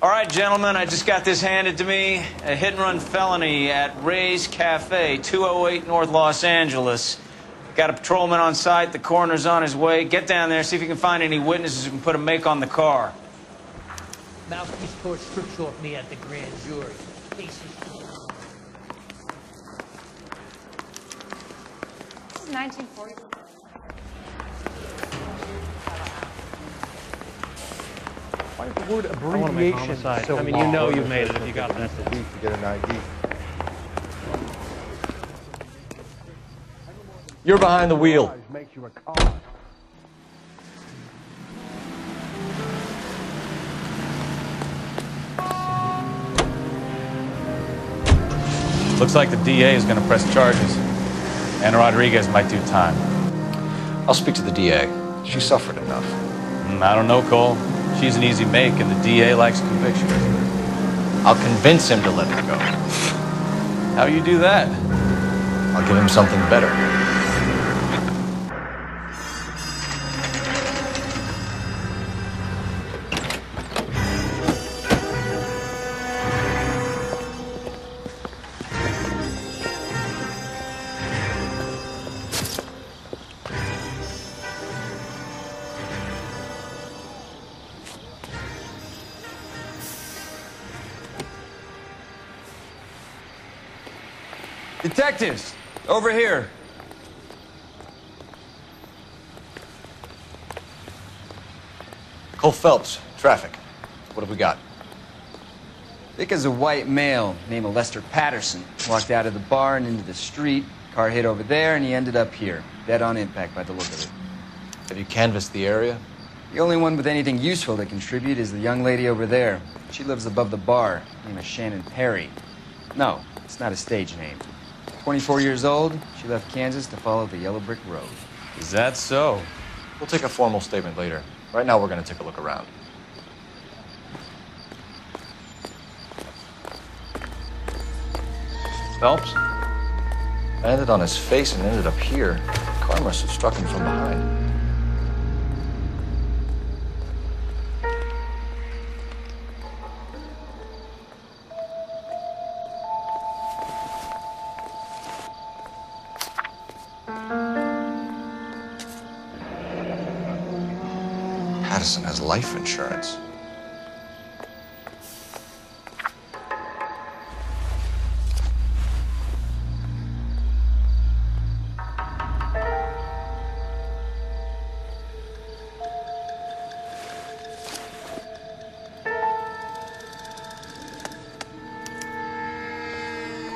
All right, gentlemen, I just got this handed to me. A hit-and-run felony at Ray's Cafe, 208 North Los Angeles. Got a patrolman on site. The coroner's on his way. Get down there, see if you can find any witnesses who can put a make on the car. Mouthpiece tore strips off me at the grand jury. Cases. This is 1940. Why is the word abbreviation so I mean, you know you've made it if you got that. to get an ID. You're behind the wheel. Makes you a car. Looks like the DA is going to press charges. And Rodriguez might do time. I'll speak to the DA. She suffered enough. I don't know, Cole. She's an easy make, and the DA likes convictions. I'll convince him to let her go. How you do that? I'll give him something better. Detectives, over here. Cole Phelps, traffic. What have we got? Vic is a white male named Lester Patterson. Walked out of the bar and into the street. Car hit over there, and he ended up here. Dead on impact by the look of it. Have you canvassed the area? The only one with anything useful to contribute is the young lady over there. She lives above the bar. Name is Shannon Perry. No, it's not a stage name. 24 years old, she left Kansas to follow the yellow brick road. Is that so? We'll take a formal statement later. Right now, we're going to take a look around. Phelps? Landed on his face and ended up here. The car must have struck him from behind. Patterson has life insurance.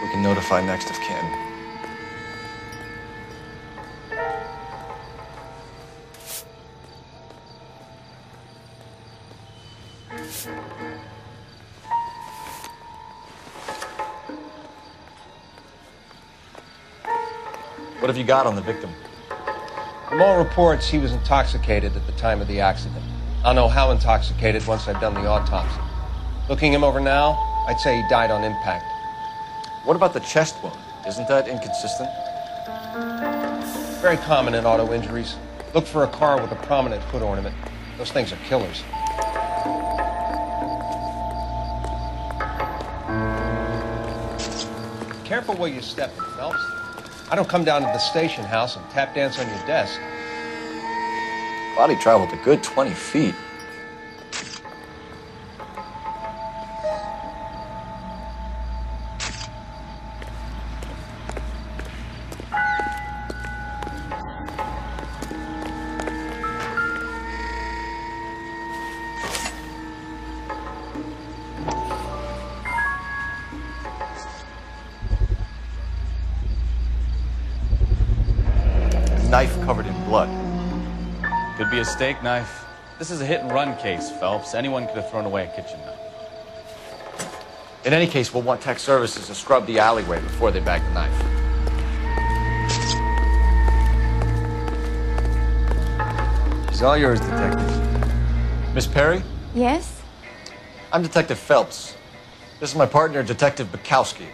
We can notify next of kin. What have you got on the victim? From all reports, he was intoxicated at the time of the accident. I'll know how intoxicated once I've done the autopsy. Looking him over now, I'd say he died on impact. What about the chest wound? Isn't that inconsistent? Very common in auto injuries. Look for a car with a prominent foot ornament. Those things are killers. Careful where you step, Phelps. I don't come down to the station house and tap dance on your desk. Body traveled a good 20 feet. Knife covered in blood. Could be a steak knife. This is a hit-and-run case, Phelps. Anyone could have thrown away a kitchen knife. In any case, we'll want tech services to scrub the alleyway before they bag the knife. It's all yours, detective. Miss Perry? Yes? I'm Detective Phelps. This is my partner, Detective Bukowski.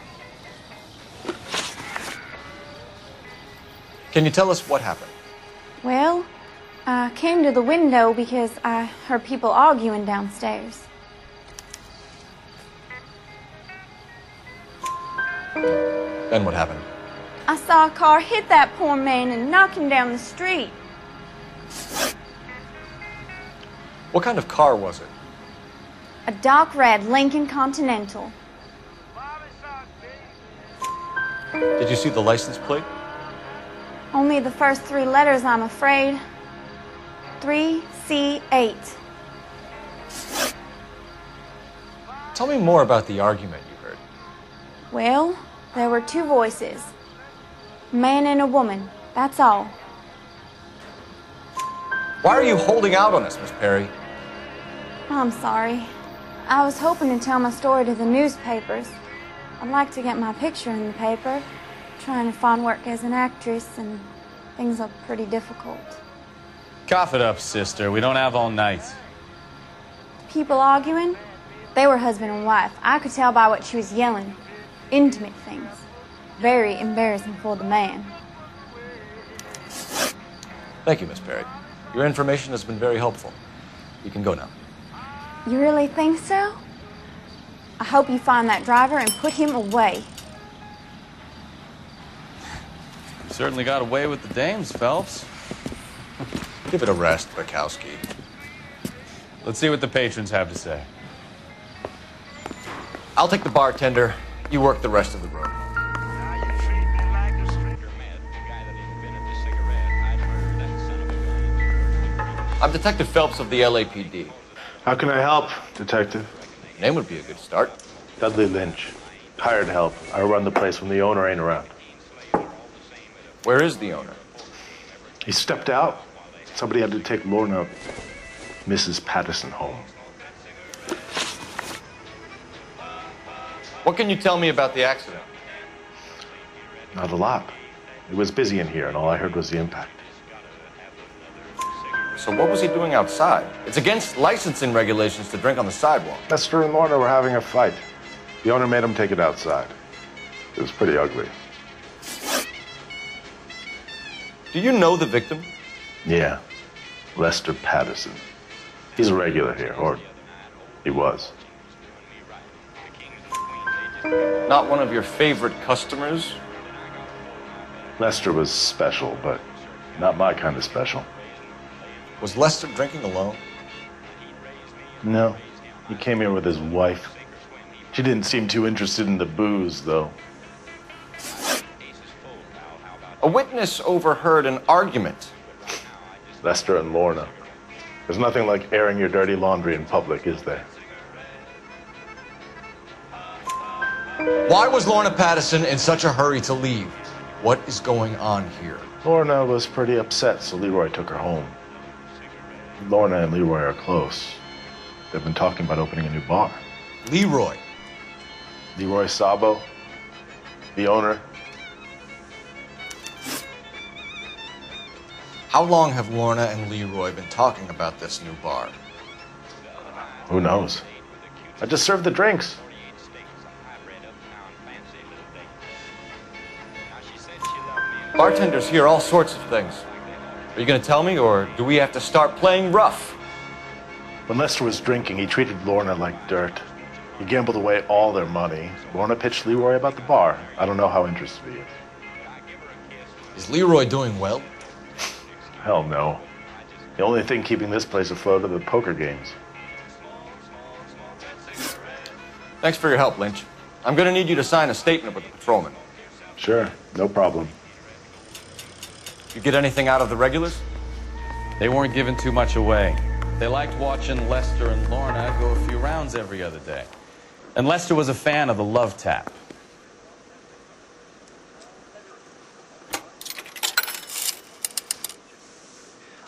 Can you tell us what happened? Well, I came to the window because I heard people arguing downstairs. Then what happened? I saw a car hit that poor man and knock him down the street. What kind of car was it? A dark red Lincoln Continental. Did you see the license plate? Only the first 3 letters, I'm afraid. 3C8. Tell me more about the argument you heard. Well, there were 2 voices. A man and a woman, that's all. Why are you holding out on us, Miss Perry? I'm sorry. I was hoping to tell my story to the newspapers. I'd like to get my picture in the paper. Trying to find work as an actress, and things are pretty difficult. Cough it up, sister. We don't have all night. People arguing? They were husband and wife. I could tell by what she was yelling. Intimate things. Very embarrassing for the man. Thank you, Miss Perry. Your information has been very helpful. You can go now. You really think so? I hope you find that driver and put him away. You certainly got away with the dames, Phelps. Give it a rest, Bukowski. Let's see what the patrons have to say. I'll take the bartender. You work the rest of the room. I'm Detective Phelps of the LAPD. How can I help, Detective? Name would be a good start. Dudley Lynch. Hired help. I run the place when the owner ain't around. Where is the owner? He stepped out. Somebody had to take Lorna, Mrs. Patterson, home. What can you tell me about the accident? Not a lot. It was busy in here, and all I heard was the impact. So what was he doing outside? It's against licensing regulations to drink on the sidewalk. Lester and Lorna were having a fight. The owner made him take it outside. It was pretty ugly. Do you know the victim? Yeah. Lester Patterson. He's a regular here, or he was. Not one of your favorite customers? Lester was special, but not my kind of special. Was Lester drinking alone? No. He came here with his wife. She didn't seem too interested in the booze, though. A witness overheard an argument. Lester and Lorna. There's nothing like airing your dirty laundry in public, is there? Why was Lorna Patterson in such a hurry to leave? What is going on here? Lorna was pretty upset, so Leroy took her home. Lorna and Leroy are close. They've been talking about opening a new bar. Leroy. Leroy Sabo, the owner. How long have Lorna and Leroy been talking about this new bar? Who knows? I just served the drinks. Bartenders hear all sorts of things. Are you going to tell me, or do we have to start playing rough? When Lester was drinking, he treated Lorna like dirt. He gambled away all their money. Lorna pitched Leroy about the bar. I don't know how interested he is. Is Leroy doing well? Hell no. The only thing keeping this place afloat are the poker games. Thanks for your help, Lynch. I'm going to need you to sign a statement with the patrolman. Sure, no problem. You get anything out of the regulars? They weren't giving too much away. They liked watching Lester and Lorna go a few rounds every other day. And Lester was a fan of the love tap.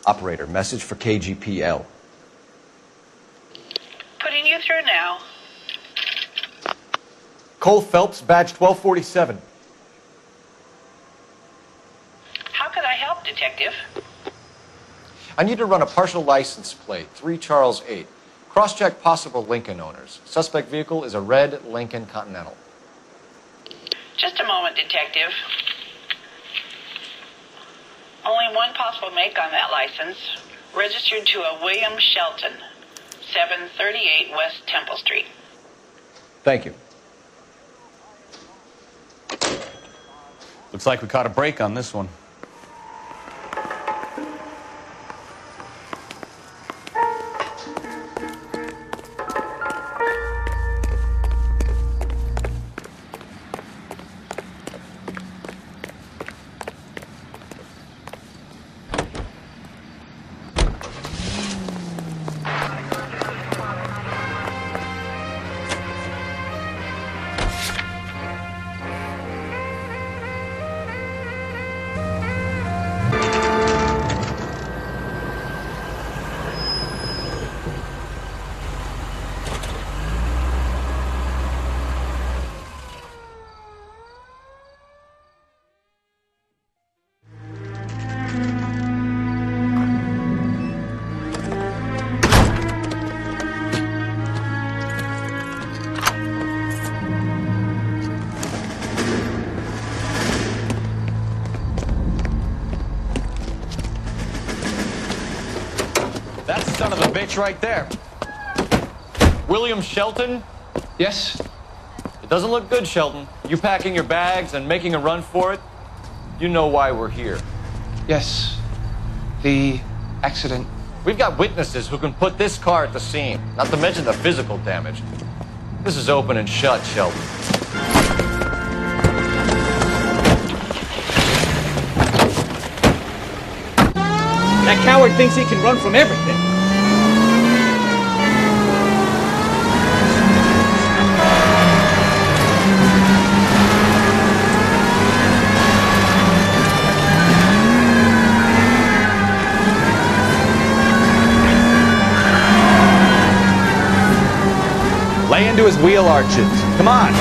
Operator, message for KGPL. Putting you through now. Cole Phelps, badge 1247. How can I help, Detective? I need to run a partial license plate, 3 Charles 8. Cross-check possible Lincoln owners. Suspect vehicle is a red Lincoln Continental. Just a moment, Detective. Only one possible make on that license. Registered to a William Shelton, 738 West Temple Street. Thank you. Looks like we caught a break on this one. Son of a bitch right there. William Shelton? Yes? It doesn't look good, Shelton. You packing your bags and making a run for it? You know why we're here. Yes. The accident. We've got witnesses who can put this car at the scene, not to mention the physical damage. This is open and shut, Shelton. That coward thinks he can run from everything. Lay into his wheel arches. Come on.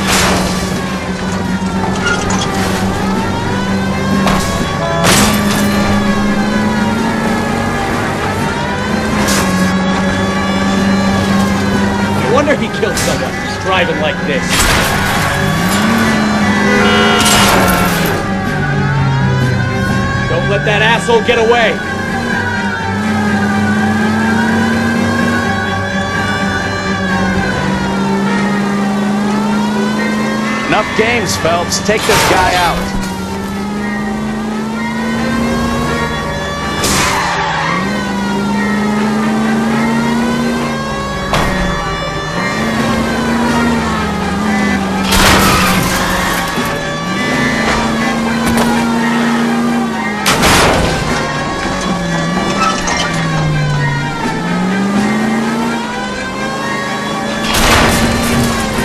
No wonder he killed someone. He's driving like this. Don't let that asshole get away. Enough games, Phelps. Take this guy out.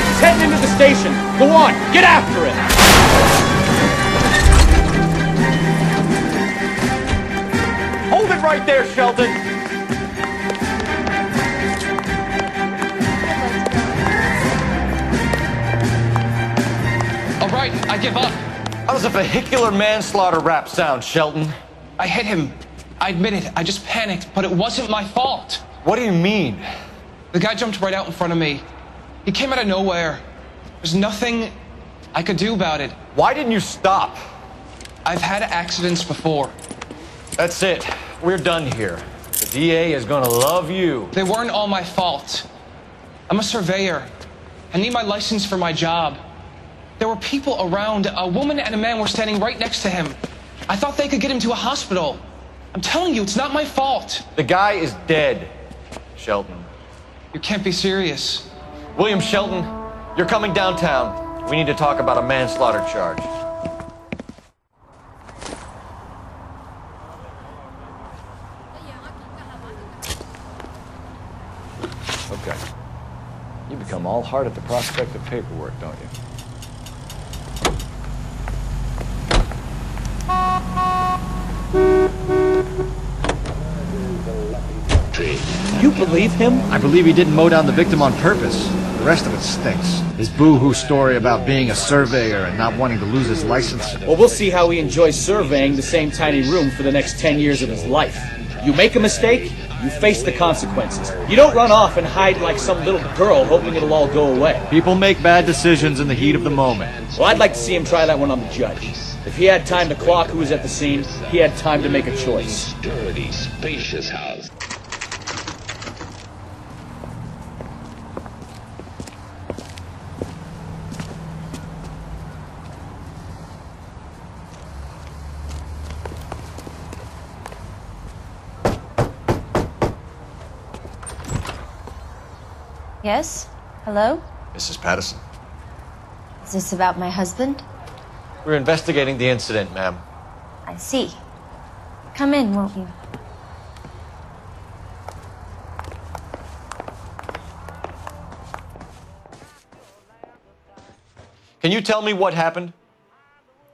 He's heading into the station. Go on, get after it! Hold it right there, Shelton! All right, I give up. How does a vehicular manslaughter rap sound, Shelton? I hit him. I admit it. I just panicked, but it wasn't my fault. What do you mean? The guy jumped right out in front of me. He came out of nowhere. There's nothing I could do about it. Why didn't you stop? I've had accidents before. That's it. We're done here. The DA is gonna love you. They weren't all my fault. I'm a surveyor. I need my license for my job. There were people around. A woman and a man were standing right next to him. I thought they could get him to a hospital. I'm telling you, it's not my fault. The guy is dead, Shelton. You can't be serious. William Shelton, you're coming downtown. We need to talk about a manslaughter charge. Okay. You become all heart at the prospect of paperwork, don't you? You believe him? I believe he didn't mow down the victim on purpose. The rest of it stinks. His boo-hoo story about being a surveyor and not wanting to lose his license. Well, we'll see how he enjoys surveying the same tiny room for the next 10 years of his life. You make a mistake, you face the consequences. You don't run off and hide like some little girl hoping it'll all go away. People make bad decisions in the heat of the moment. Well, I'd like to see him try that one on the judge. If he had time to clock who was at the scene, he had time to make a choice. Dirty, spacious house. Yes? Hello? Mrs. Patterson. Is this about my husband? We're investigating the incident, ma'am. I see. Come in, won't you? Can you tell me what happened?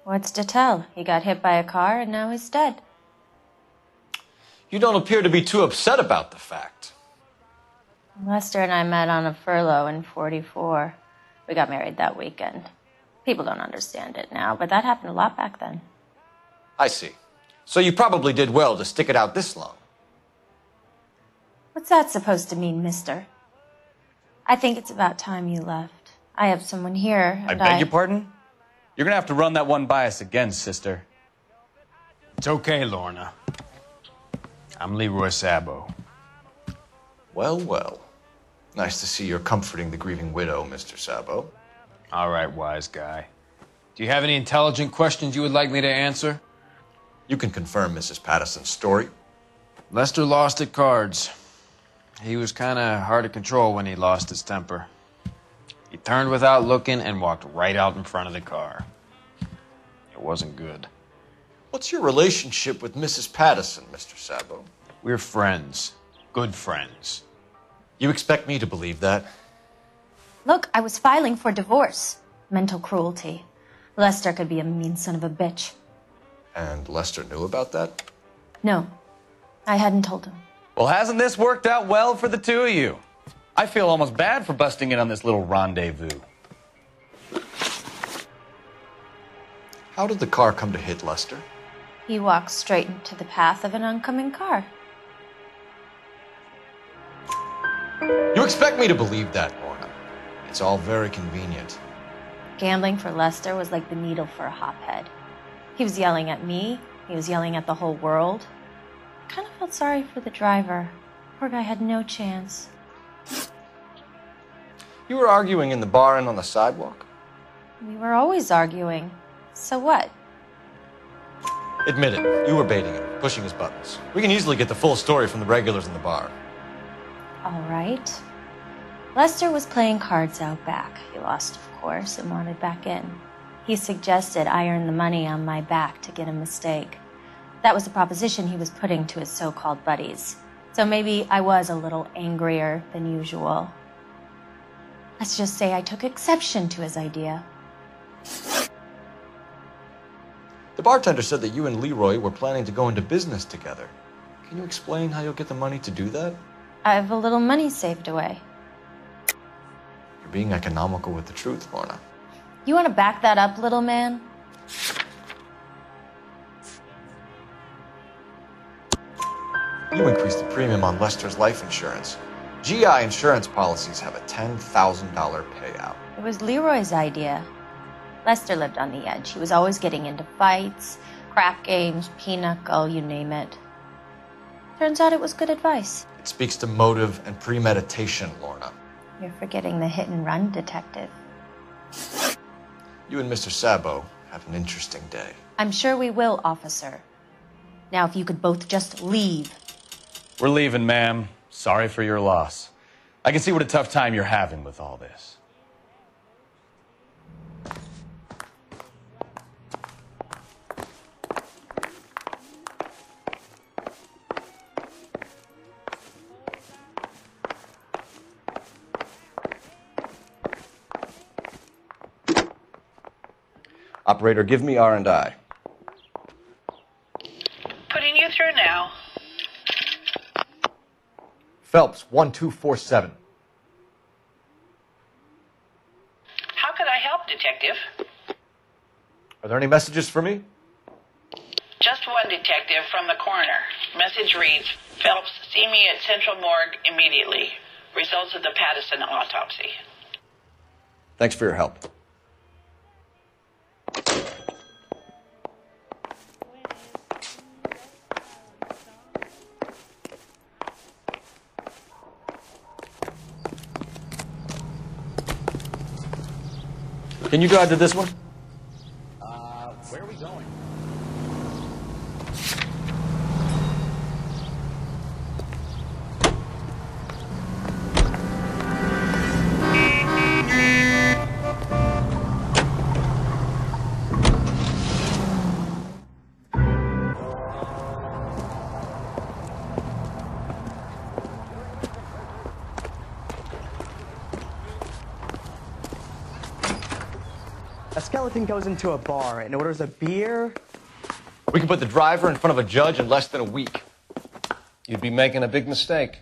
What's to tell? He got hit by a car and now he's dead. You don't appear to be too upset about the fact. Lester and I met on a furlough in '44. We got married that weekend. People don't understand it now, but that happened a lot back then. I see. So you probably did well to stick it out this long. What's that supposed to mean, mister? I think it's about time you left. I have someone here, I and beg your pardon? You're gonna have to run that one by us again, sister. It's okay, Lorna. I'm Leroy Sabo. Well, well. Nice to see you're comforting the grieving widow, Mr. Sabo. All right, wise guy. Do you have any intelligent questions you would like me to answer? You can confirm Mrs. Patterson's story. Lester lost at cards. He was kind of hard to control when he lost his temper. He turned without looking and walked right out in front of the car. It wasn't good. What's your relationship with Mrs. Patterson, Mr. Sabo? We're friends. Good friends. You expect me to believe that? Look, I was filing for divorce. Mental cruelty. Lester could be a mean son of a bitch. And Lester knew about that? No, I hadn't told him. Well, hasn't this worked out well for the two of you? I feel almost bad for busting in on this little rendezvous. How did the car come to hit Lester? He walked straight into the path of an oncoming car. You expect me to believe that, Lorna? It's all very convenient. Gambling for Lester was like the needle for a hophead. He was yelling at me. He was yelling at the whole world. I kind of felt sorry for the driver. Poor guy had no chance. You were arguing in the bar and on the sidewalk? We were always arguing. So what? Admit it, you were baiting him, pushing his buttons. We can easily get the full story from the regulars in the bar. All right. Lester was playing cards out back. He lost, of course, and wanted back in. He suggested I earn the money on my back to get a mistake. That was the proposition he was putting to his so-called buddies. So maybe I was a little angrier than usual. Let's just say I took exception to his idea. The bartender said that you and Leroy were planning to go into business together. Can you explain how you'll get the money to do that? I have a little money saved away. You're being economical with the truth, Lorna. You want to back that up, little man? You increased the premium on Lester's life insurance. GI insurance policies have a $10,000 payout. It was Leroy's idea. Lester lived on the edge. He was always getting into fights, crap games, pinochle, you name it. Turns out it was good advice. It speaks to motive and premeditation, Lorna. You're forgetting the hit and run detective. You and Mr. Sabo have an interesting day. I'm sure we will, officer. Now, if you could both just leave. We're leaving, ma'am. Sorry for your loss. I can see what a tough time you're having with all this. Operator, give me R&I. Putting you through now. Phelps, 1247. How could I help, Detective? Are there any messages for me? Just one detective from the coroner. Message reads, Phelps, see me at Central Morgue immediately. Results of the Patterson autopsy. Thanks for your help. Can you drive to this one? Where are we going? A skeleton goes into a bar and orders a beer. We can put the driver in front of a judge in less than a week. You'd be making a big mistake.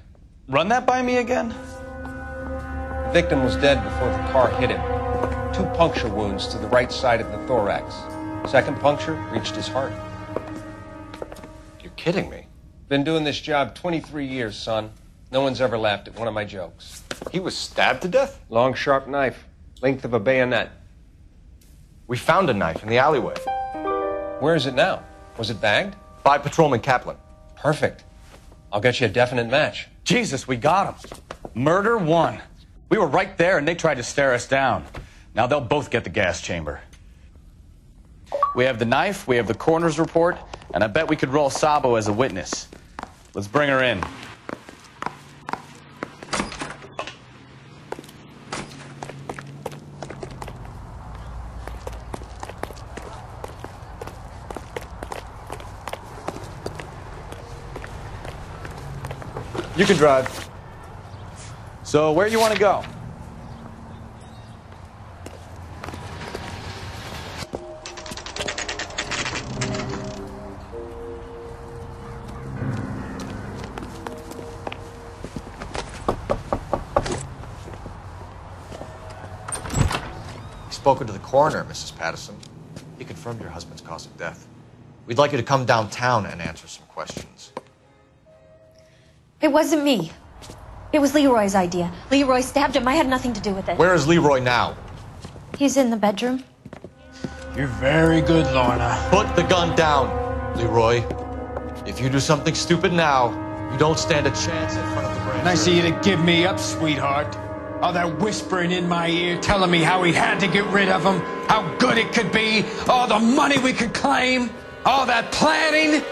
Run that by me again? The victim was dead before the car hit him. 2 puncture wounds to the right side of the thorax. Second puncture reached his heart. You're kidding me. Been doing this job 23 years, son. No one's ever laughed at one of my jokes. He was stabbed to death? Long, sharp knife. Length of a bayonet. We found a knife in the alleyway. Where is it now? Was it bagged? By Patrolman Kaplan. Perfect. I'll get you a definite match. Jesus, we got him. Murder 1. We were right there and they tried to stare us down. Now they'll both get the gas chamber. We have the knife, we have the coroner's report, and I bet we could roll Sabo as a witness. Let's bring her in. You can drive. So where do you want to go? Spoken to the coroner, Mrs. Patterson. He confirmed your husband's cause of death. We'd like you to come downtown and answer some questions. It wasn't me. It was Leroy's idea. Leroy stabbed him. I had nothing to do with it. Where is Leroy now? He's in the bedroom. You're very good, Lorna. Put the gun down, Leroy. If you do something stupid now, you don't stand a chance in front of the grand Nice of jury. you to give me up, sweetheart. All that whispering in my ear, telling me how we had to get rid of him, how good it could be, all the money we could claim, all that planning,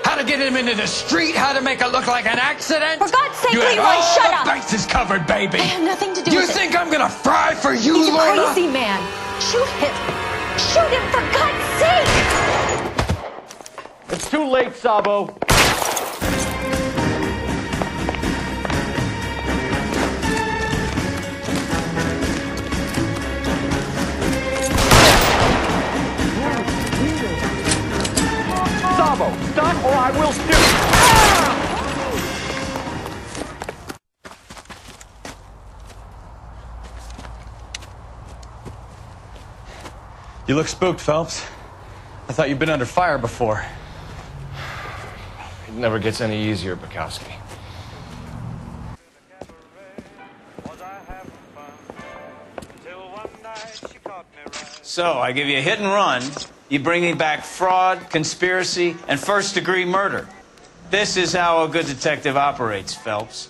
how to get him into the street, how to make it look like an accident. For God's sake, You had Leroy, all shut the up! bases covered, baby. I had nothing to do You with it. think I'm gonna fry for you, He's a Lorna? crazy man. Shoot him. Shoot him, for God's sake! It's too late, Sabo. Sabo, stop or I will shoot! You look spooked, Phelps. I thought you'd been under fire before. It never gets any easier, Bukowski. So, I give you a hit and run. You bring me back fraud, conspiracy, and first-degree murder. This is how a good detective operates, Phelps.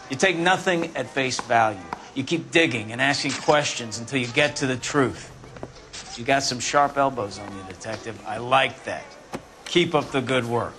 You take nothing at face value. You keep digging and asking questions until you get to the truth. You got some sharp elbows on you, detective. I like that. Keep up the good work.